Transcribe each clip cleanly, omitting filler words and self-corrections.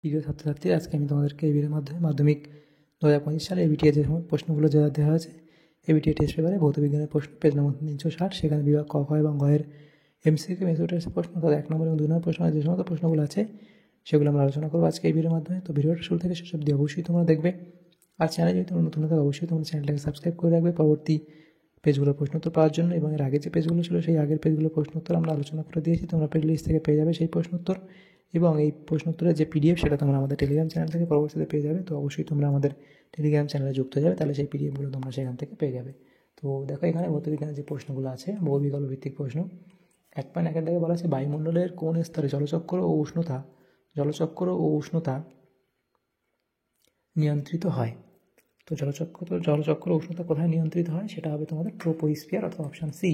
প্রিয় ছাত্রছাত্রী, আজকে আমি তোমাদেরকে এই ভিডিওর মাধ্যমে মাধ্যমিক 2025 সালে এবিটিএ যে প্রশ্নগুলো যা দেওয়া হয়েছে এবিটিএ টেস্ট পেপারে ভৌতবিজ্ঞানের প্রশ্ন পেজ নম্বর 360, সেখানে বিভাগ ক, খ এবং গ এর এমসিকিউ মেথড টেস্টের প্রশ্ন অর্থাৎ 1 নম্বর এবং 2 নম্বর প্রশ্ন যে সমস্ত প্রশ্নগুলো আছে সেগুলো আমরা আলোচনা করবো আজকে এই ভিডিওর মাধ্যমে। তো ভিডিওটা শুরু থেকে শেষ অবধি অবশ্যই তোমরা দেখবে। আর চ্যানেলে যদি তোমরা নতুন থাকো অবশ্যই তোমরা চ্যানেলটাকে সাবস্ক্রাইব করে রাখবে পরবর্তী পেজগুলোর প্রশ্নোত্তর পাওয়ার জন্য। এবং এর আগে যে পেজগুলো ছিল সেই আগের পেজগুলোর প্রশ্নোত্তর আমরা আলোচনা করে দিয়েছি, তোমরা প্লে লিস্ট থেকে পেয়ে যাবে সেই প্রশ্নোত্তর। এবং এই প্রশ্নোত্তরের যে পিডিএফ সেটা তোমরা আমাদের টেলিগ্রাম চ্যানেল থেকে পরবর্তীতে পেয়ে যাবে। তো অবশ্যই তোমরা আমাদের টেলিগ্রাম চ্যানেলে যুক্ত হয়ে যাবে, তাহলে সেই পিডিএফগুলো তোমরা সেখান থেকে পেয়ে যাবে। তো দেখো এখানে ভৌতবিজ্ঞানের যে প্রশ্নগুলো আছে বহু বিকল্প ভিত্তিক প্রশ্ন। 1.1 থেকে বলা আছে বায়ুমণ্ডলের কোন স্তরে জলচক্র ও উষ্ণতা নিয়ন্ত্রিত হয়। তো জলচক্র উষ্ণতা কোথায় নিয়ন্ত্রিত হয় সেটা হবে তোমাদের ট্রোপোস্ফিয়ার অর্থাৎ অপশান সি।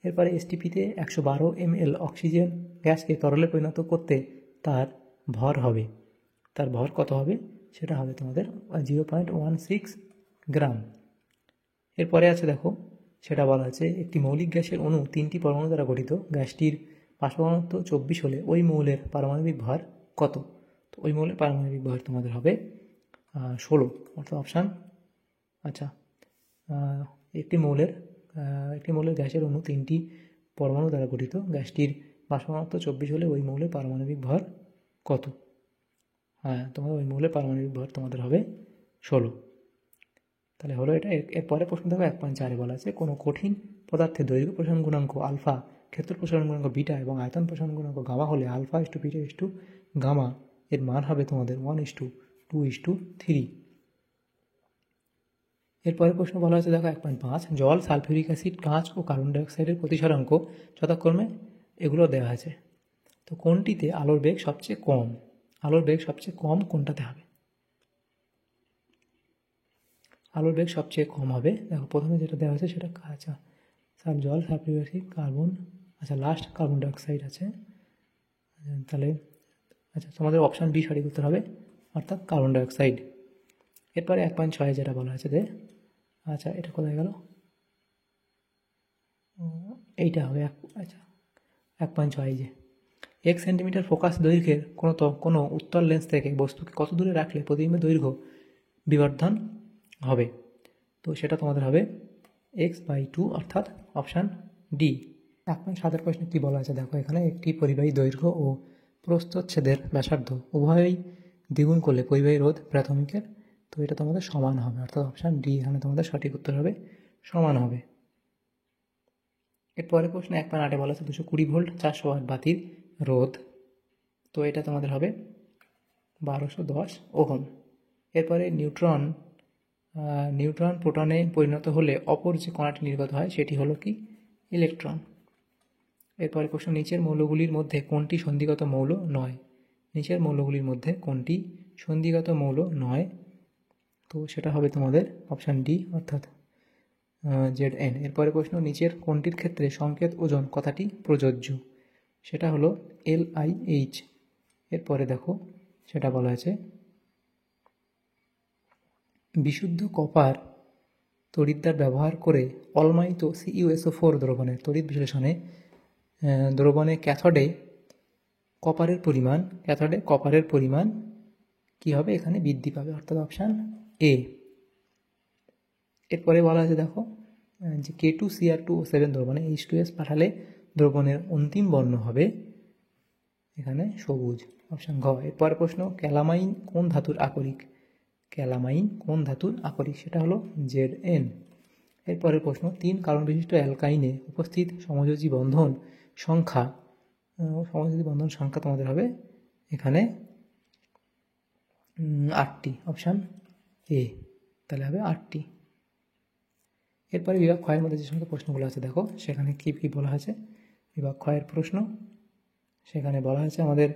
এরপরে এসটিপিতে 112 ml অক্সিজেন গ্যাসকে তরলে পরিণত করতে তার ভর কত হবে সেটা হবে তোমাদের 0.16 গ্রাম। এরপরে আছে দেখো, সেটা বলা আছে একটি মৌলিক গ্যাসের অণু 3টি পরমাণু দ্বারা গঠিত, গ্যাসটির বাষ্প ঘনত্ব 24 হলে ওই মৌলের পারমাণবিক ভর কত। তো ওই মৌলের পারমাণবিক ভর তোমাদের হবে 16 অর্থাৎ অপশান একটি মৌলের গ্যাসের অণু 3টি পরমাণু দ্বারা গঠিত, গ্যাসটির বাষ্প ঘনত্ব 24 হলে ওই মৌলের পারমাণবিক ভর কত। তোমার ওই মৌলের পারমাণবিক ভর তোমাদের হবে 16। তাহলে হলো এটা। এরপরে প্রশ্ন দেখো 1.4 বলা আছে কোনো কঠিন পদার্থের দৈর্ঘ্য প্রসারণ গুণাঙ্ক আলফা, ক্ষেত্র প্রসারণ গুণাঙ্ক বিটা এবং আয়তন প্রসারণ গুণাঙ্ক গামা হলে alpha is to beta is to gamma এর মান হবে তোমাদের 1:2:3। এরপরে প্রশ্ন বলা হয়েছে দেখো 1.5 জল, সালফিউরিক অ্যাসিড, কাঁচ ও কার্বন ডাইঅক্সাইডের প্রতিসরাঙ্ক যথাক্রমে এগুলো দেওয়া আছে। তো কোনটিতে আলোর বেগ সবচেয়ে কম কোনটাতে হবে। আলোর বেগ সবচেয়ে কম হবে দেখো প্রথমে যেটা দেওয়া আছে সেটা জল, sulphuric acid, last carbon dioxide আছে। তাহলে তোমাদের অপশান বি সঠিক উত্তর হবে অর্থাৎ কার্বন ডাইঅক্সাইড। এরপরে 1.6 যেটা বলা আছে এটা কোথায় গেল, এইটা হবে 1.6 যে 1 সেন্টিমিটার ফোকাস দৈর্ঘ্যের কোনো উত্তল লেন্স থেকে বস্তুকে কত দূরে রাখলে প্রতিবিম্বের দৈর্ঘ্য বিবর্ধন হবে। তো সেটা তোমাদের হবে x/2 অর্থাৎ অপশান ডি। 1.7 প্রশ্নে কী বলা আছে দেখো এখানে একটি পরিবাহী দৈর্ঘ্য ও প্রস্থচ্ছেদের ব্যাসার্ধ উভয়ই দ্বিগুণ করলে পরিবাহী রোধ প্রাথমিকের তো এটা তোমাদের সমান হবে অর্থাৎ অপশান ডি এখানে তোমাদের সঠিক উত্তর হবে সমান হবে। এরপরে প্রশ্ন 1.8 বলা আছে 220 ভোল্ট 400 ওয়াট বাতির রোধ, তো এটা তোমাদের হবে 1210 ওহম। এরপরে নিউট্রন প্রোটনে পরিণত হলে অপর যে কণাটি নির্গত হয় সেটি হলো কি ইলেকট্রন। এরপরে প্রশ্ন নিচের মৌলগুলির মধ্যে কোনটি সন্ধিগত মৌল নয়, তো সেটা হবে তোমাদের অপশান ডি অর্থাৎ Zn। এরপরে প্রশ্ন নিচের কোনটির ক্ষেত্রে সংকেত ওজন কথাটি প্রযোজ্য, সেটা হলো LiH। এরপরে দেখো সেটা বলা আছে বিশুদ্ধ কপার তড়িৎদ্বার ব্যবহার করে অলমায়িত CuSO4 দ্রবণের তড়িৎ বিশ্লেষণে দ্রবণে ক্যাথোডে কপারের পরিমাণ কি হবে এখানে বৃদ্ধি পাবে অর্থাৎ অপশান এ। এরপরে বলা আছে দেখো যে K2Cr2O7 দ্রবণে H2S পাঠালে দ্রবণের অন্তিম বর্ণ হবে এখানে সবুজ অপশান ঘ। এরপরে প্রশ্ন ক্যালামাইন কোন ধাতুর আকরিক, সেটা হলো Zn। এরপরের প্রশ্ন 3 কার্বন বিশিষ্ট অ্যালকাইনে উপস্থিত সমযোজী বন্ধন সংখ্যা তোমাদের হবে এখানে 8টি অপশান এ, তাহলে হবে 8টি। এরপরে বিভাগ ক্ষয়ের মধ্যে যে সমস্ত প্রশ্নগুলো আছে দেখো সেখানে কী বলা হয়েছে। বিভাগ ক্ষয়ের প্রশ্ন সেখানে বলা হয়েছে আমাদের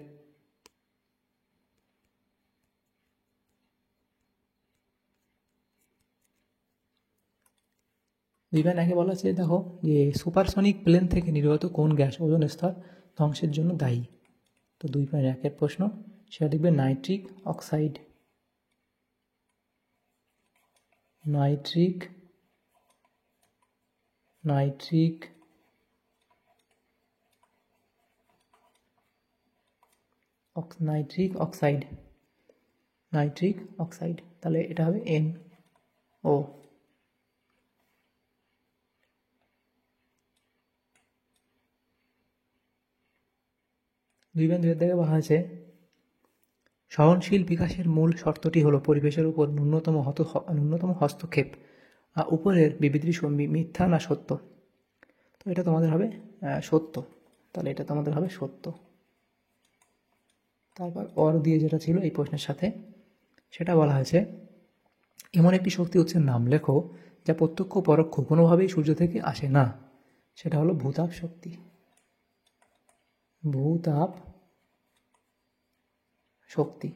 বিভাগ 1 বলা আছে দেখো যে সুপারসনিক প্লেন থেকে নির্গত কোন গ্যাস ওজোন স্তর ধ্বংসের জন্য দায়ী। তো 2.1 প্রশ্ন সেটা লিখবে নাইট্রিক অক্সাইড নাইট্রিক অক্সাইড, তাহলে এটা হবে NO। দুই পয়েন্ট দুইয়ের দিকে বলা হয়েছে সহনশীল বিকাশের মূল শর্তটি হলো পরিবেশের উপর ন্যূনতম হস্তক্ষেপ। উপরের বিবৃতি মিথ্যা না সত্য? তো এটা তোমাদের হবে সত্য, তাহলে এটা তোমাদের হবে সত্য। তারপর অর দিয়ে যেটা ছিল এই প্রশ্নের সাথে, সেটা বলা হয়েছে এমন একটি শক্তি উৎসের নাম লেখো যা প্রত্যক্ষ পরোক্ষ কোনোভাবেই সূর্য থেকে আসে না। সেটা হলো ভূতাপ শক্তি। ভূতাপ শক্তি।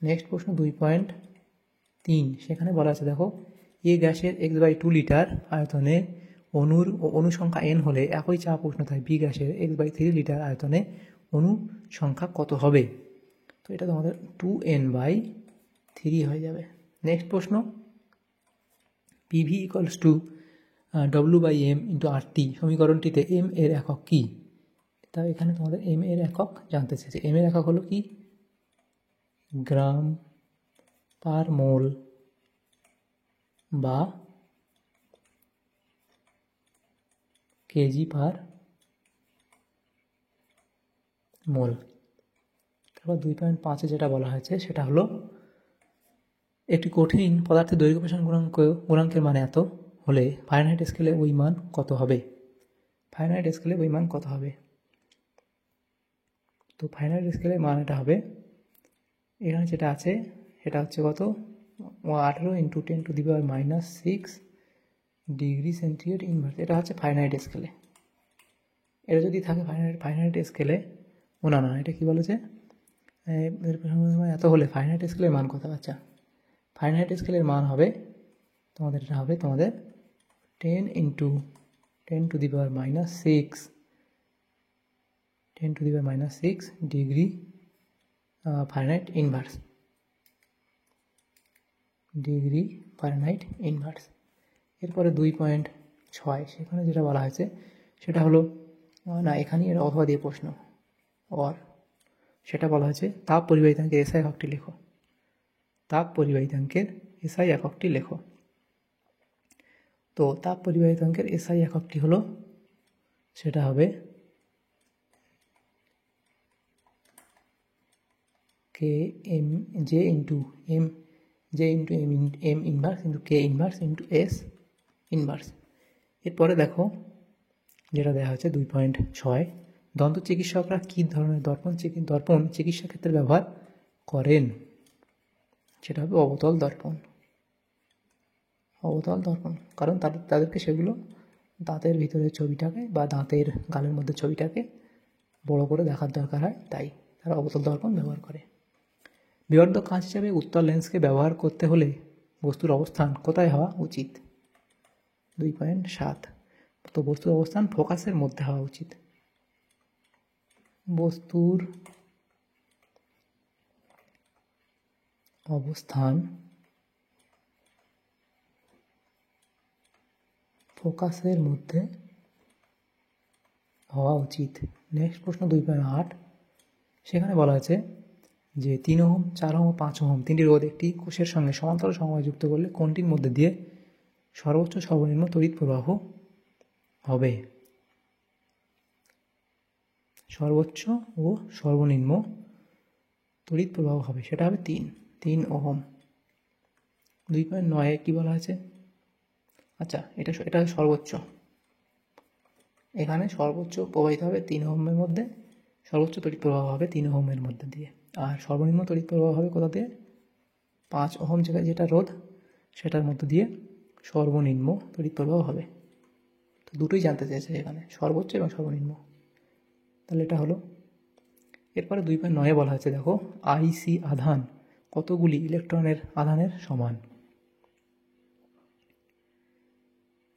নেক্সট প্রশ্ন 2.3, সেখানে বলা আছে দেখো এ গ্যাসের x/2 লিটার আয়তনে অণু সংখ্যা n হলে একই চাপ উষ্ণতায় বি গ্যাসের x/3 লিটার আয়তনে অণু সংখ্যা কত হবে? তো এটা তোমাদের 2n/3 হয়ে যাবে। নেক্সট প্রশ্ন PV = W/m × RT সমীকরণটিতে m এর একক কী? তা এখানে তোমাদের m এর একক জানতে চেয়েছে। m এর একক হলো কি? গ্রাম পার মোল বা কেজি পার মোল। তারপর 2.5 যেটা বলা হয়েছে সেটা হলো একটি কঠিন পদার্থের দৈর্ঘ্য প্রসারণ গুণাঙ্কের মান এত হলে ফারেনহাইট স্কেলে ওই মান কত হবে? ফারেনহাইট স্কেলে ওই মান কত হবে? তো ফারেনহাইট স্কেলের মান এটা হবে, এখানে যেটা আছে সেটা হচ্ছে কত 18 × 10⁻⁻6 ডিগ্রি সেন্টিগ্রেড ইনভার্স। এটা হচ্ছে ফারেনহাইট স্কেলে। এটা যদি থাকে ফারেনহাইট স্কেলে না, এটা কি বলেছে এত হলে ফারেনহাইট স্কেলের মান কত? আচ্ছা, ফারেনহাইট স্কেলের মান হবে তোমাদের, এটা হবে তোমাদের 10 × 10⁻6 ডিগ্রি ফারেনহাইট ইনভার্স। এরপরে 2.6 সেখানে যেটা বলা হয়েছে সেটা হলো এখানেই এটা অথবা দিয়ে প্রশ্ন সেটা বলা হয়েছে তাপ পরিবাহিতাঙ্কের এসআই এককটি লেখো। তাপ পরিবাহিতাঙ্কের এসআই এককটি লেখো। তো তাপ পরিবাহিতাঙ্কের এসআই এককটি হলো, সেটা হবে J × M inverse × K inverse × S inverse. এরপরে দেখো যেটা দেওয়া হচ্ছে 2.6 দন্ত চিকিৎসকরা কী ধরনের দর্পণ চিকিৎসা ক্ষেত্রে ব্যবহার করেন? সেটা হবে অবতল দর্পণ। কারণ তাদেরকে সেগুলো দাঁতের ভিতরের ছবিটাকে বা দাঁতের গালের মধ্যে ছবিটাকে বড় করে দেখার দরকার হয়, তাই তারা অবতল দর্পণ ব্যবহার করে। বিবর্ধক কাঁচ হিসাবে উত্তল লেন্সকে ব্যবহার করতে হলে বস্তুর অবস্থান কোথায় হওয়া উচিত? 2.7 তো বস্তুর অবস্থান ফোকাসের মধ্যে হওয়া উচিত। বস্তুর অবস্থান ফোকাসের মধ্যে হওয়া উচিত। নেক্সট প্রশ্ন 2.8 সেখানে বলা আছে যে 3 ওহম 4 ওহম 5 ওহম তিনটি রোধ একটি কোষের সঙ্গে সমান্তরাল সমবায় যুক্ত করলে কোনটির মধ্যে দিয়ে সর্বোচ্চ সর্বনিম্ন তড়িৎ প্রবাহ হবে? সর্বোচ্চ ও সর্বনিম্ন তড়িৎ প্রবাহ হবে, সেটা হবে 3 ওহম। 2.9 কি বলা আছে? আচ্ছা, এটা সর্বোচ্চ, এখানে সর্বোচ্চ প্রবাহিত হবে 3 ওহমের মধ্যে, সর্বোচ্চ তড়িৎ প্রবাহ হবে 3 ওহমের মধ্যে দিয়ে, আর সর্বনিম্ন তড়িৎ প্রবাহ হবে কোথা দিয়ে? 5 ওহম যেটা রোধ সেটার মধ্যে দিয়ে সর্বনিম্ন তড়িৎ প্রবাহ হবে। তো দুটোই জানতে চেয়েছে এখানে, সর্বোচ্চ এবং সর্বনিম্ন। তাহলে এটা হলো। এরপরে 2.9 বলা হয়েছে দেখো আইসি আধান কতগুলি ইলেকট্রনের আধানের সমান?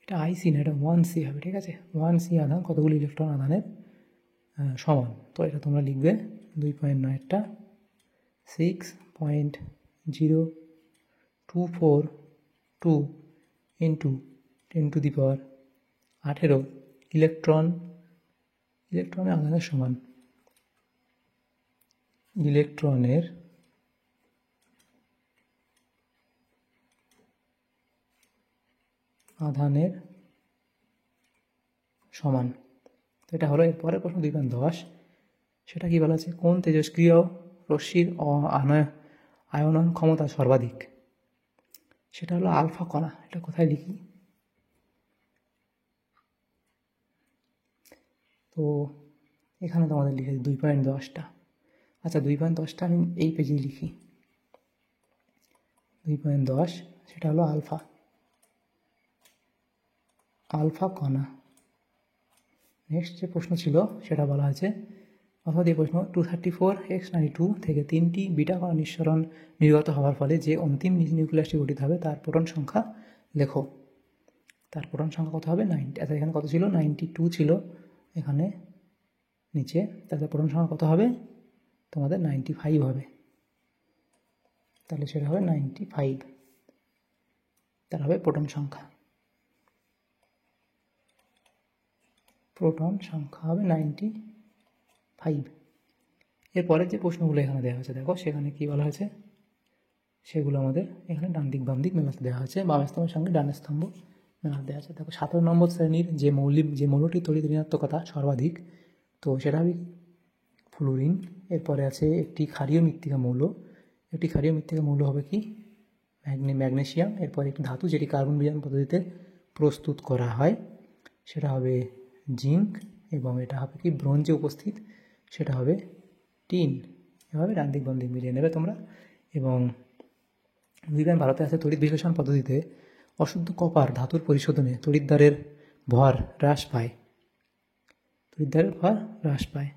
এটা আইসি না, এটা 1C হবে, ঠিক আছে? 1C আধান কতগুলি ইলেকট্রন আধানের সমান? তো এটা তোমরা লিখবে 2.9টা 6.0242 × 10⁻18 ইলেকট্রনের আধানের সমান। ইলেকট্রনের আধানের সমান। তো এটা হলো। এরপরের প্রশ্ন 2.10, সেটা কি বলা আছে? কোন তেজস্ক্রিয় রশ্মির আয়নন ক্ষমতা সর্বাধিক? সেটা হলো আলফা কণা। এটা কোথায় লিখি? তো এখানে তোমাদের লিখেছি 2.10টা। আচ্ছা, 2.10টা আমি এই পেজেই লিখি। 2.10 সেটা হলো আলফা কণা। নেক্সট যে প্রশ্ন ছিল সেটা বলা আছে, অর্থাৎ এই প্রশ্ন 234X92 থেকে 3টি বিটা কণা নিঃসরণ নির্গত হওয়ার ফলে যে অন্তিম নিউক্লিয়াসটি গঠিত হবে তার প্রোটন সংখ্যা লেখো। তার প্রোটন সংখ্যা কত হবে? 90। আচ্ছা, এখানে কত ছিল? 92 ছিল এখানে নিচে। তাহলে প্রোটন সংখ্যা কত হবে? তোমাদের 95 হবে। তাহলে সেটা হবে 95, তার হবে প্রোটন সংখ্যা। প্রোটন সংখ্যা হবে 95। এরপরের যে প্রশ্নগুলো এখানে দেওয়া হয়েছে দেখো, সেখানে কি বলা হয়েছে সেগুলো আমাদের এখানে ডান দিক বাম দিক মেলাতে দেওয়া হয়েছে। বাম স্তম্ভের সঙ্গে ডান স্তম্ভ মেলাতে দেওয়া আছে। দেখো 17 নম্বর শ্রেণীর যে মৌলটির তড়িৎ ঋণাত্মকতা সর্বাধিক, তো সেটা হবে ফ্লুরিন। এরপরে আছে একটি ক্ষারীয় মৃত্তিকা মৌল। একটি ক্ষারীয় মৃত্তিকা মৌল হবে কি? ম্যাগনেসিয়াম। এরপর একটি ধাতু যেটি কার্বন বিজারণ পদ্ধতিতে প্রস্তুত করা হয়, সেটা হবে জিঙ্ক। এবং এটা হবে কি? ব্রোঞ্জে উপস্থিত, সেটা হবে টিন। এভাবে ডান দিক বাম দিক মিলিয়ে নেবে তোমরা। এবং ভারতে আছে তড়িৎ বিশ্লেষণ পদ্ধতিতে অশুদ্ধ কপার ধাতুর পরিশোধনে তড়িৎদ্বারের ভর হ্রাস পায়। তড়িৎদ্বারের ভর হ্রাস পায়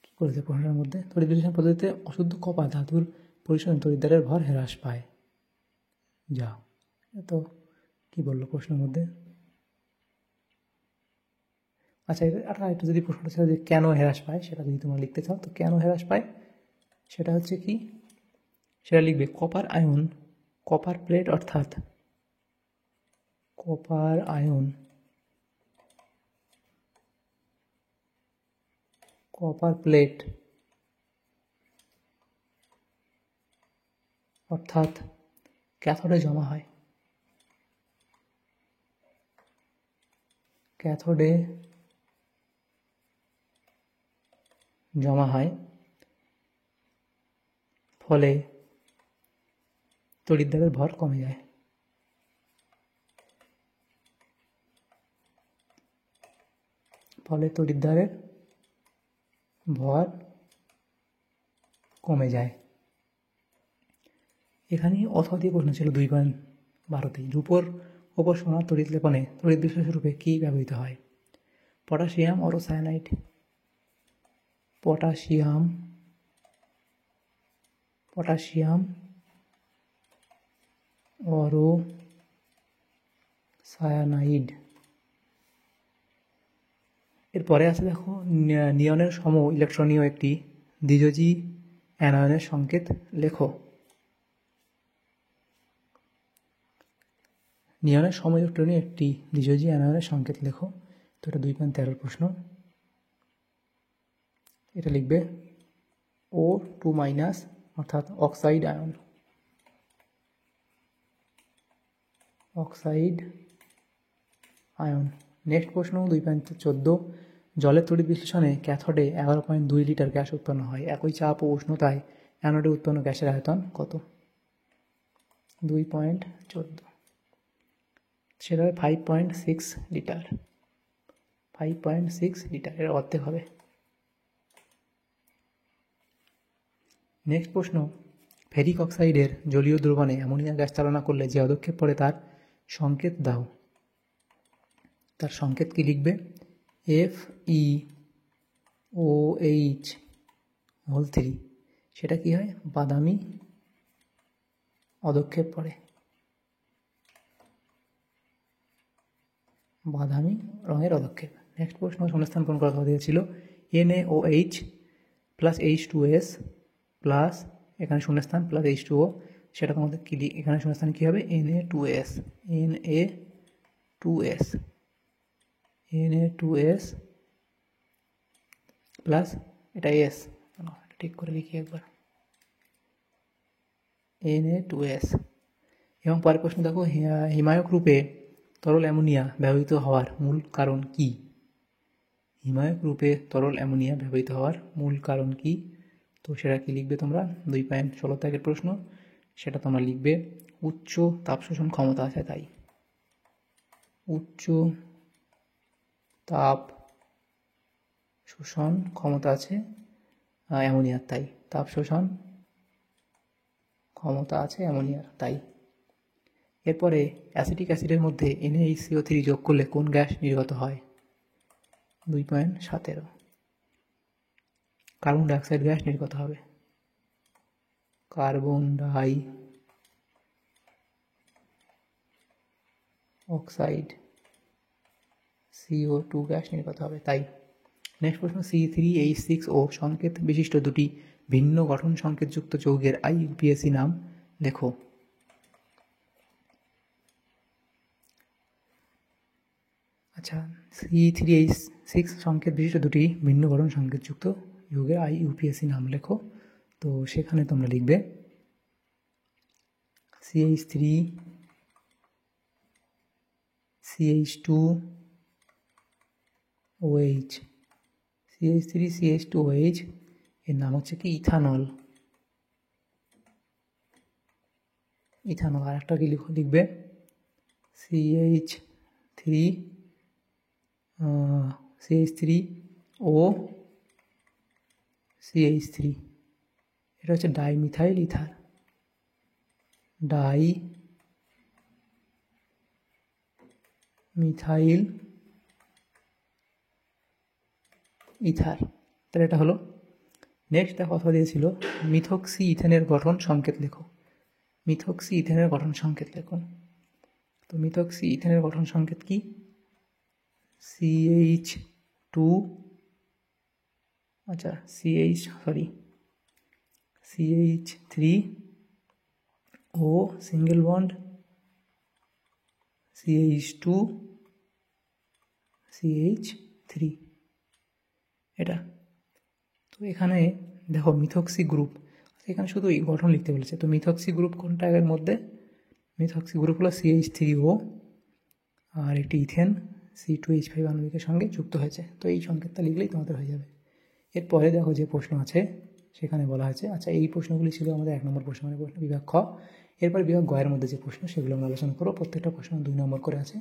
কী করেছে প্রশ্নের মধ্যে? তড়িৎ বিশ্লেষণ পদ্ধতিতে অশুদ্ধ কপার ধাতুর পরিশোধনে তড়িৎদ্বারের ভর হ্রাস পায়। যা তো কি বললো প্রশ্নের মধ্যে? আচ্ছা, এটা একটু যদি প্রশ্নটা ছিল যে কেন হ্রাস পায়, সেটা যদি তোমরা লিখতে চাও, তো কেন হ্রাস পায় সেটা হচ্ছে কি? সেটা লিখবে কপার আয়ন, কপার প্লেট, অর্থাৎ কপার আয়ন, কপার প্লেট অর্থাৎ ক্যাথোডে জমা হয়। ক্যাথোডে জমা হয়, ফলে তড়িৎদ্বারের ভর কমে যায়। ফলে তড়িৎদ্বারের ভর কমে যায়। এখানেই অথবা দিয়ে প্রশ্ন ছিল 2.12তেই। রূপোর ওপর সোনার তড়িৎ লেপনে তড়িৎ বিশ্লেষক রূপে কী ব্যবহৃত হয়? পটাশিয়াম অরোসায়ানাইড। পটাশিয়াম অরোসায়ানাইড। এরপরে আছে দেখো, নিয়নের সম ইলেকট্রনীয় একটি দ্বিযোজী অ্যানায়নের সংকেত লেখো। নিয়নের সম ইলেকট্রনীয় একটি দ্বিযোজী অ্যানায়নের সংকেত লেখো। তো এটা 2.13 প্রশ্ন। এটা লিখবে O2- অর্থাৎ অক্সাইড আয়ন। নেক্সট প্রশ্ন 2.14, জলের তড়িৎ বিশ্লেষণে ক্যাথোডে 11.2 লিটার গ্যাস উৎপন্ন হয়। একই চাপ ও উষ্ণতায় অ্যানোডে উৎপন্ন গ্যাসের আয়তন কত? 2.14 সেটা হবে 5.6 লিটার। 5.6 লিটার, এর অর্ধেক হবে। নেক্সট প্রশ্ন, ফেরিক অক্সাইডের জলীয় দ্রবণে অ্যামোনিয়া গ্যাস চালনা করলে যে পদক্ষেপ পড়ে তার সংকেত দাও। তার সংকেত কি লিখবে? FeOH3। সেটা কি হয়? বাদামি পদক্ষেপ পড়ে, বাদামি রঙের পদক্ষেপ। নেক্সট প্রশ্ন, শূন্যস্থান পূরণ করা দিয়েছিল NaOH প্লাস H2S প্লাস এখানে শূন্যস্থান প্লাস H2O, সেটা তোমাদের কি এখানে শূন্যস্থান কী হবে? Na2S প্লাস এটা এস, ঠিক করে লিখি একবার, Na2S। এবং পরের প্রশ্ন দেখো, হিমায়ক রূপে তরল অ্যামোনিয়া ব্যবহৃত হওয়ার মূল কারণ কি? হিমায়ক রূপে তরল অ্যামোনিয়া ব্যবহৃত হওয়ার মূল কারণ কি? তো সেটা কি লিখবে তোমরা? 2.16 দাগের প্রশ্ন, সেটা তোমরা লিখবে উচ্চ তাপ শোষণ ক্ষমতা আছে তাই। উচ্চ তাপ শোষণ ক্ষমতা আছে অ্যামোনিয়ার তাই। তাপ শোষণ ক্ষমতা আছে অ্যামোনিয়ার তাই। এরপরে অ্যাসিটিক অ্যাসিডের মধ্যে NaHCO3 যোগ করলে কোন গ্যাস নির্গত হয়? 2.17 কার্বন ডাইঅক্সাইড গ্যাস নির্গত হবে। Carbon die oxide CO2 gas নির্গত হবে তাই। নেক্সট প্রশ্ন, C3H6O সংকেত বিশিষ্ট দুটি ভিন্ন গঠন সংকেতযুক্ত যৌগের IUPAC নাম লেখো। আচ্ছা, C3H6 সংকেত বিশিষ্ট দুটি ভিন্ন গঠন সংকেতযুক্ত যৌগের IUPAC নাম লেখো। তো সেখানে তোমরা লিখবে CH3 CH2OH। CH3 CH2OH এর নাম হচ্ছে কি? ইথানল। ইথানল। আর একটা কি লিখবে? CH3O CH3, এটা হচ্ছে ডাইমিথাইল ইথার। Dimethyl ether. তাহলে এটা হলো। নেক্সট কথা দিয়েছিল মিথক্সি ইথেনের গঠন সংকেত লেখো। মিথক্সি ইথেনের গঠন সংকেত লেখো। তো মিথক্সি ইথেনের গঠন সংকেত কি? CH3O single bond CH2 CH3, এটা। তো এখানে দেখো মিথক্সি গ্রুপ, এখানে শুধু এই গঠন লিখতে বলেছে। তো মিথক্সি গ্রুপ কোনটা এর মধ্যে? মিথক্সি গ্রুপ হলো CH3O আর একটি ইথেন C2H5 আণবিকের সঙ্গে যুক্ত হয়েছে। তো এই সংকেতটা লিখলেই তোমাদের হয়ে যাবে। এরপরে দেখো যে প্রশ্ন আছে সেখানে বলা হয়েছে, আচ্ছা এই প্রশ্নগুলি ছিল আমাদের 1 নম্বর প্রশ্ন, মানে প্রশ্ন বিভাগ খ। এরপর বিভাগ গ এর মধ্যে যে প্রশ্ন সেগুলো আমরা আলোচনা করবো। প্রত্যেকটা প্রশ্ন 2 নম্বর করে আছে,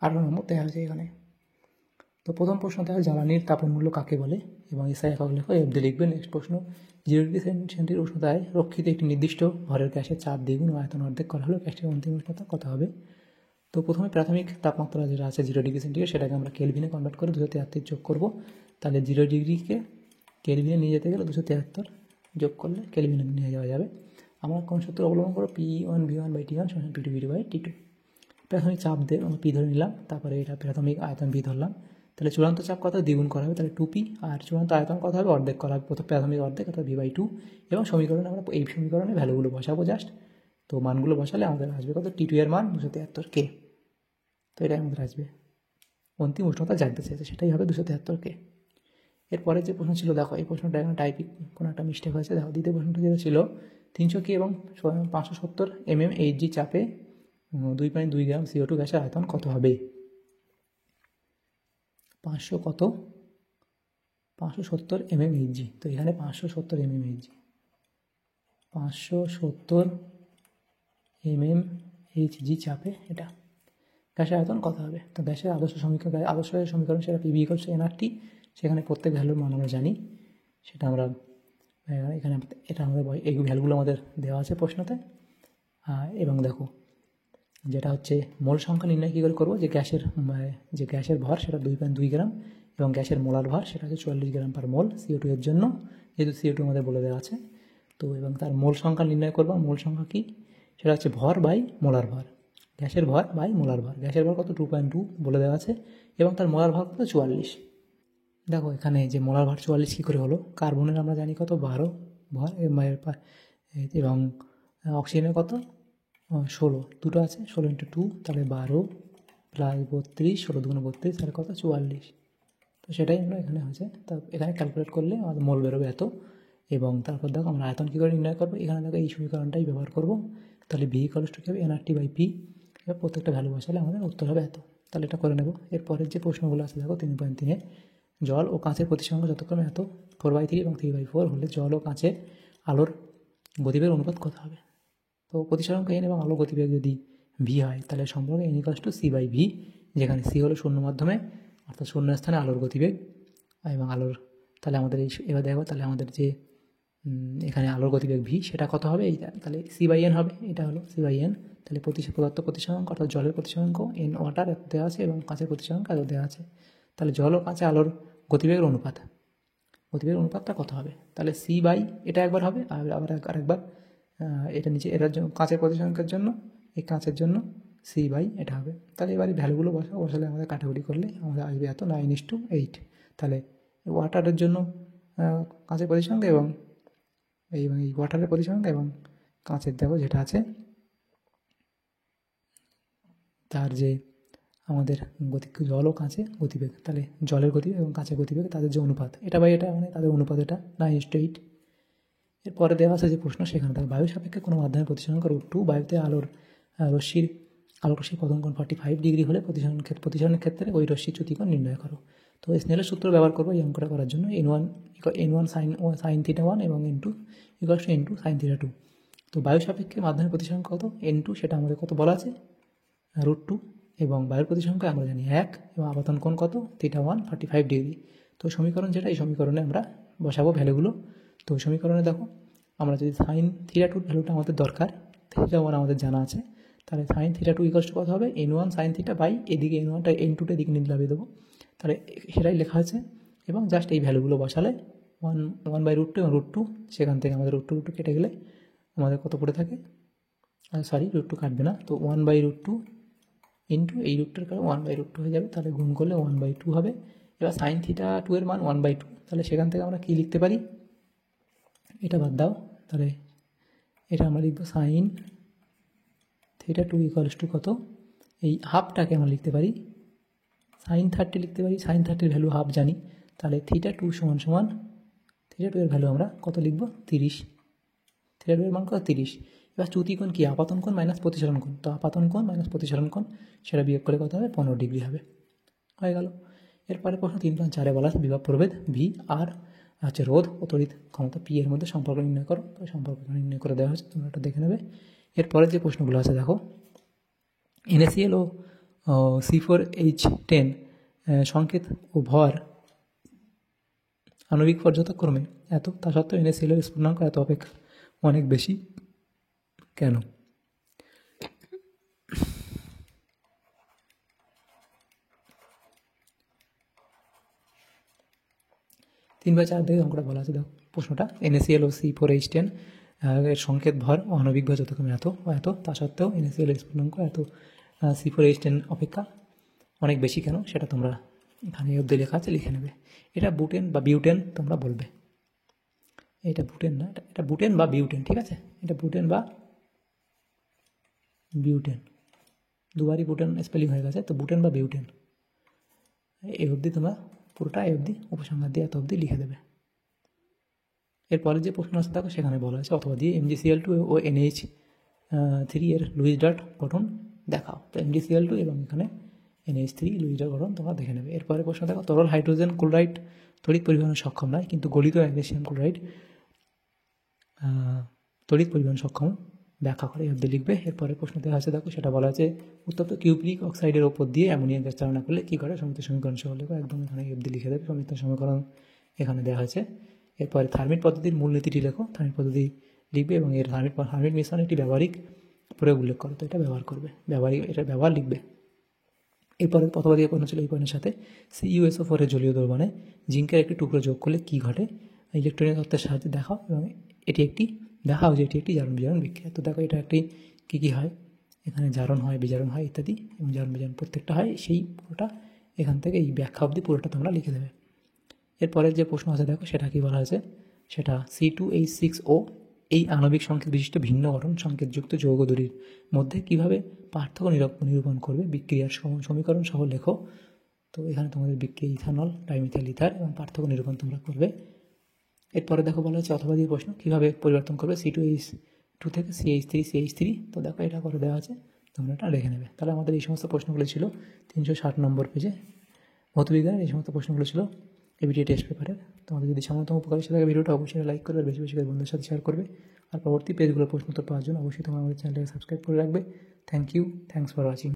18 নম্বর দেওয়া হয়েছে এখানে। তো প্রথম প্রশ্ন দেখো, জ্বালানির তাপমূল্য কাকে বলে এবং এসআই একক লেখো। এফডি লিখবে। নেক্সট প্রশ্ন, 0 ডিগ্রি সেন্টিগ্রেড উষ্ণতায় রক্ষিত একটি নির্দিষ্ট ভরের গ্যাসের চাপ দ্বিগুণ ও আয়তন অর্ধেক করা হলো গ্যাসটির অন্তিম উষ্ণতা কত হবে? তো প্রথমে প্রাথমিক তাপমাত্রা যেটা আছে 0 ডিগ্রি সেন্টিগ্রেড, সেটাকে আমরা কেলভিনে কনভার্ট করে 273 যোগ করবো। তাহলে 0 ডিগ্রিকে কেলভিনে নিয়ে যেতে গেলে 273 যোগ করলে কেলভিনে নিয়ে যাওয়া যাবে। আমরা কোন সূত্র অবলম্বন করবো? P1V1/T1 = P2V2/T2। প্রাথমিক চাপ দিয়ে আমরা P ধরে নিলাম, তারপরে এটা প্রাথমিক আয়তন V ধরলাম। তাহলে চূড়ান্ত চাপ কত? দ্বিগুণ করা হবে, তাহলে 2P। আর চূড়ান্ত আয়তন কত হবে? অর্ধেক করা হবে, প্রথম প্রাথমিক অর্ধেক, অর্থাৎ V/2। এবং সমীকরণে আমরা এই সমীকরণে ভ্যালুগুলো বসাবো জাস্ট। তো মানগুলো বসালে আমাদের আসবে কত? T2 এর মান 273 K। তো এটাই আমাদের আসবে অন্তিম উষ্ণতা জানতে চেয়েছে, সেটাই হবে 273 K। এরপরে যে প্রশ্ন ছিল দেখো, এই প্রশ্নটা এখানে টাইপিং কোনো একটা মিস্টেক হয়েছে। দেখো দ্বিতীয় প্রশ্নটা যেটা ছিল 300 K এবং 570 mmHg চাপে 2.2 গ্রাম CO2 গ্যাসের আয়তন কত হবে? 570 mmHg। তো এখানে 570 mmHg, 570 mmHg চাপে এটা গ্যাসের আয়তন কত হবে? তো গ্যাসের আদর্শ সমীকরণ সেটা PV = nRT। সেখানে প্রত্যেক ভ্যালুর মান আমরা জানি, সেটা আমরা এখানে এটা আমাদের এই ভ্যালুগুলো আমাদের দেওয়া আছে প্রশ্নতে। এবং দেখো যেটা হচ্ছে মোল সংখ্যা নির্ণয় কী করে করবো? যে গ্যাসের ভর সেটা 2.2 গ্রাম এবং গ্যাসের মোলার ভর সেটা হচ্ছে 44 গ্রাম পার মোল CO2 এর জন্য, যেহেতু CO2 আমাদের বলে দেওয়া আছে। তো এবং তার মোল সংখ্যা নির্ণয় করবো। মোল সংখ্যা কি? সেটা হচ্ছে ভর বাই মোলার ভর। গ্যাসের ভর বাই মোলার ভর। গ্যাসের ভর কত? 2.2 বলে দেওয়া আছে এবং তার মোলার ভর কত? 44। দেখো এখানে যে মোলার ভর 44 কী করে হলো? কার্বনের আমরা জানি কত? 12 ভর এবং অক্সিজেনের কত? 16, দুটো আছে, 16 × 2 তাহলে 12 + 32, 16 × 2 = 32, তাহলে কত? 44। তো সেটাই আমরা এখানে হয়েছে। তা এখানে ক্যালকুলেট করলে আমাদের মোল বেরোবে এত। এবং তারপর দেখো আমরা আয়তন কী করে নির্ণয় করবো, এখানে দেখো এই সমীকরণটাই ব্যবহার করবো। তাহলে ভি ইকুয়ালস টু কী হবে, nRT/P, এবার প্রত্যেকটা ভ্যালু বসালে আমাদের উত্তর হবে এত। তাহলে এটা করে নেব। এরপরের যে প্রশ্নগুলো আছে দেখো 3.3-এ, জল ও কাঁচের প্রতিসংখ্য যথাক্রমে এত, 4/3 এবং 3/4 হলে জল ও কাঁচের আলোর গতিবেগ অনুপাত কত হবে। তো প্রতিসরাঙ্ক n এবং আলোর গতিবেগ যদি ভি হয় তাহলে সম্পর্ক n ইকুয়ালস টু c/v, যেখানে c হলো শূন্য মাধ্যমে অর্থাৎ শূন্য স্থানে আলোর গতিবেগ এবং আলোর, তাহলে আমাদের এই এবার দেখো তাহলে আমাদের যে এখানে আলোর গতিবেগ ভি সেটা কত হবে, এইটা তাহলে c/n হবে, এটা হলো c/n। তাহলে পদার্থ প্রতিসরাঙ্ক অর্থাৎ জলের প্রতিসরাঙ্ক n ওয়াটার এত দেওয়া আছে এবং কাঁচের প্রতিসরাঙ্ক এত দেওয়া আছে। তাহলে জল ও কাঁচে আলোর গতিবেগের অনুপাতটা কত হবে, তাহলে c/ এটা একবার হবে, আর আবার আরেকবার এটা নিচে এটার জন্য কাঁচের প্রতিসংখ্যার জন্য এই কাঁচের জন্য c/ এটা হবে। তাহলে এবার এই ভ্যালুগুলো বসালে আমাদের কাটাকুটি করলে আমাদের আসবে এত 9:8। তাহলে ওয়াটারের জন্য কাঁচের প্রতিসংখ্যা এবং এই ওয়াটারের প্রতিসংখ্যা এবং কাঁচের দেখো যেটা আছে তার যে আমাদের জল ও কাঁচে গতিবেগ, তাহলে জলের গতিবেগ এবং কাঁচের গতিবেগ তাদের যে অনুপাত, এটা বাই এটা মানে তাদের অনুপাত এটা 9:8। এরপরে দেওয়া আছে যে প্রশ্ন, সেখানে তার বায়ু সাপেক্ষে কোনো মাধ্যমের প্রতিসরাঙ্ক √2, বায়ুতে আলোক রশ্মির পতন কোণ 45 ডিগ্রি হলে প্রতিসরণের ক্ষেত্রে ওই রশ্মির চ্যুতিকোণ নির্ণয় করো। তো স্নেলের সূত্র ব্যবহার করবো এই অঙ্কটা করার জন্য, n1 sin θ1 এবং n2 = n2 sin θ2। তো বায়ু সাপেক্ষে মাধ্যমের প্রতিসরাঙ্ক কত, n2 সেটা আমাদের কত বলা আছে √2, এবং বায়ুর প্রতিসংখ্যা আমরা জানি 1, এবং আপাতন কোণ কত θ1 45 ডিগ্রি। তো সমীকরণ যেটা, এই সমীকরণে আমরা বসাবো ভ্যালুগুলো। তো সমীকরণে দেখো আমরা যদি sin θ2 ভ্যালুটা আমাদের দরকার, θ1 আমাদের জানা আছে, তাহলে sin θ2 = কত হবে n1 sin θ বাই এদিকে n1টা n2টা এদিকে নিয়ে লাভিয়ে দেবো, তাহলে সেটাই লেখা আছে। এবং জাস্ট এই ভ্যালুগুলো বসালে 1/√2 এবং √2, সেখান থেকে আমাদের √2 কেটে গেলে আমাদের কত পড়ে থাকে, √2 কাটবে না, তো 1/√2 ইন্টু এই রুটটার কারণে 1/√2 হয়ে যাবে, তাহলে গুণ করলে 1/2 হবে। এবার sin θ2 এর মান 1/2, তাহলে সেখান থেকে আমরা কী লিখতে পারি, এটা বাদ দাও, তাহলে এটা আমরা লিখব sin θ2 = কত, এই হাফটাকে আমরা লিখতে পারি sin 30 লিখতে পারি, sin 30 ভ্যালু হাফ জানি, তাহলে θ2 সমান θ2 এর ভ্যালু আমরা কত লিখব 30, θ2 এর মান কত 30। এবার চ্যুতিকোণ কি, আপাতন কোণ মাইনাস প্রতিসরণ কোণ, তো আপাতন কোণ মাইনাস প্রতিসরণ কোণ সেটা বিয়োগ করে কত হবে 15 ডিগ্রি হবে, হয়ে গেল। এরপরে প্রশ্ন 3.4-এ বলা আছে বিভব প্রভেদ ভি আর হচ্ছে রোধ ও তড়িৎ ক্ষমতা পি এর মধ্যে সম্পর্ক নির্ণয় করো। তো সম্পর্ক নির্ণয় করে দেওয়া হয়েছে, তোমরা এটা দেখে নেবে। এরপরে যে প্রশ্নগুলো আছে দেখো, NaCl ও C4H10 সংকেত ও ভর আণবিক ভর যথাক্রমে এত, তা সত্ত্বেও NaCl এর স্ফুটনাঙ্ক এত অপেক্ষা অনেক বেশি কেন। 3/4 থেকে অঙ্কটা বলা আছে, দেখো প্রশ্নটা, NaCl ও C4H10 এর সংকেত ভর ও আণবিক ভর যথাক্রমে এত, তা সত্ত্বেও NaCl এর স্ফুটনাঙ্ক এত C4H10 অপেক্ষা অনেক বেশি কেন, সেটা তোমরা এখানে অবধি লেখা আছে লিখে নেবে। এটা বুটেন বা বিউটেন তোমরা বলবে, এটা বুটেন না, এটা বুটেন বা বিউটেন, ঠিক আছে, এটা বুটেন বা বিউটেন, দুবারই বুটেন স্পেলিং হয়ে গেছে, তো বুটেন বা বিউটেন এই অবধি তোমরা পুরোটা এই অবধি উপসংহার দিয়ে এত অবধি লিখে দেবে। এরপরে যে প্রশ্ন আছে দেখো, সেখানে বলা আছে অথবা দিয়ে MgCl2 ও NH3 এর লুইস ডট গঠন দেখাও। তো MgCl2 এবং এখানে NH3 লুইস ডট গঠন তোমরা দেখে নেবে। এরপরে প্রশ্ন দেখো, তরল হাইড্রোজেন ক্লোরাইড তড়িৎ পরিবহনে সক্ষম নয়, কিন্তু গলিত ম্যাগনেসিয়াম ক্লোরাইড তড়িৎ পরিবহন সক্ষম, ব্যাখ্যা করে এই অবধি লিখবে। এরপরে প্রশ্ন দেওয়া আছে দেখো, সেটা বলা আছে উত্তপ্ত কিউপ্রিক অক্সাইডের ওপর দিয়ে অ্যামোনিয়া গ্যাস চালনা করলে কী করে, সমৃদ্ধ সমীকরণ সহ লেখো, একদম এখানে এই অবধি লিখে দেবে, সমৃদ্ধ সমীকরণ এখানে দেওয়া হয়েছে। এরপরে থার্মিট পদ্ধতির মূলনীতিটি লেখো, থার্মিট পদ্ধতি লিখবে এবং এর থার্মিট মিশ্রণ একটি ব্যবহারিক প্রয়োগ উল্লেখ করো, তো এটা ব্যবহার করবে, এটা ব্যবহার লিখবে। এরপরে অথবা দিয়ে প্রশ্ন ছিল এই পয়েন্টের সাথে, CuSO4 এর জলীয় দ্রবণে জিঙ্কের একটি টুকরো যোগ করলে কী ঘটে, ইলেকট্রনিক তত্ত্বের সাহায্যে দেখাও, এবং এটি একটি দেখাও যে এটি একটি জারণ বিজারণ বিক্রিয়া। তো দেখো এটা একটি কী হয়, এখানে জারণ হয়, বিজারণ হয় ইত্যাদি, এবং জারণ বিজারণ প্রত্যেকটা হয়, সেই পুরোটা এখান থেকে এই ব্যাখ্যা অবধি পুরোটা তোমরা লিখে দেবে। এরপরে যে প্রশ্ন আছে দেখো, সেটা কী বলা হয়েছে, সেটা C2H6O এই আণবিক সংকেত বিশিষ্ট ভিন্ন গঠন সংকেতযুক্ত যৌগ দুটির মধ্যে কীভাবে পার্থক্য নিরূপণ করবে, বিক্রিয়ার সমীকরণ সহ লেখো। তো এখানে তোমাদের বিক্রিয়া ইথানল ডাইমিথাইল ইথার এবং পার্থক্য নিরূপণ তোমরা করবে। এরপরে দেখো বলা হচ্ছে অথবা দিয়ে প্রশ্ন কীভাবে পরিবর্তন করবে C2H2 থেকে CH3 তো দেখো এটা করে দেওয়া আছে, তোমরা এটা দেখে নেবে। তাহলে আমাদের এই সমস্ত প্রশ্নগুলো ছিল 360 নম্বর পেজে ভৌতবিজ্ঞানের এই সমস্ত প্রশ্নগুলো ছিল এবিটিএ টেস্ট পেপারের। তোমাদের যদি সামান্যতম উপকার এসে থাকে ভিডিওটা অবশ্যই লাইক করবে, আর বেশি বেশি করে বন্ধুদের সাথে শেয়ার করবে। আর পরবর্তী পেজগুলো প্রশ্ন উত্তর পাওয়ার জন্য অবশ্যই তোমরা আমাদের চ্যানেলটাকে সাবস্ক্রাইব করে রাখবে। Thanks for watching.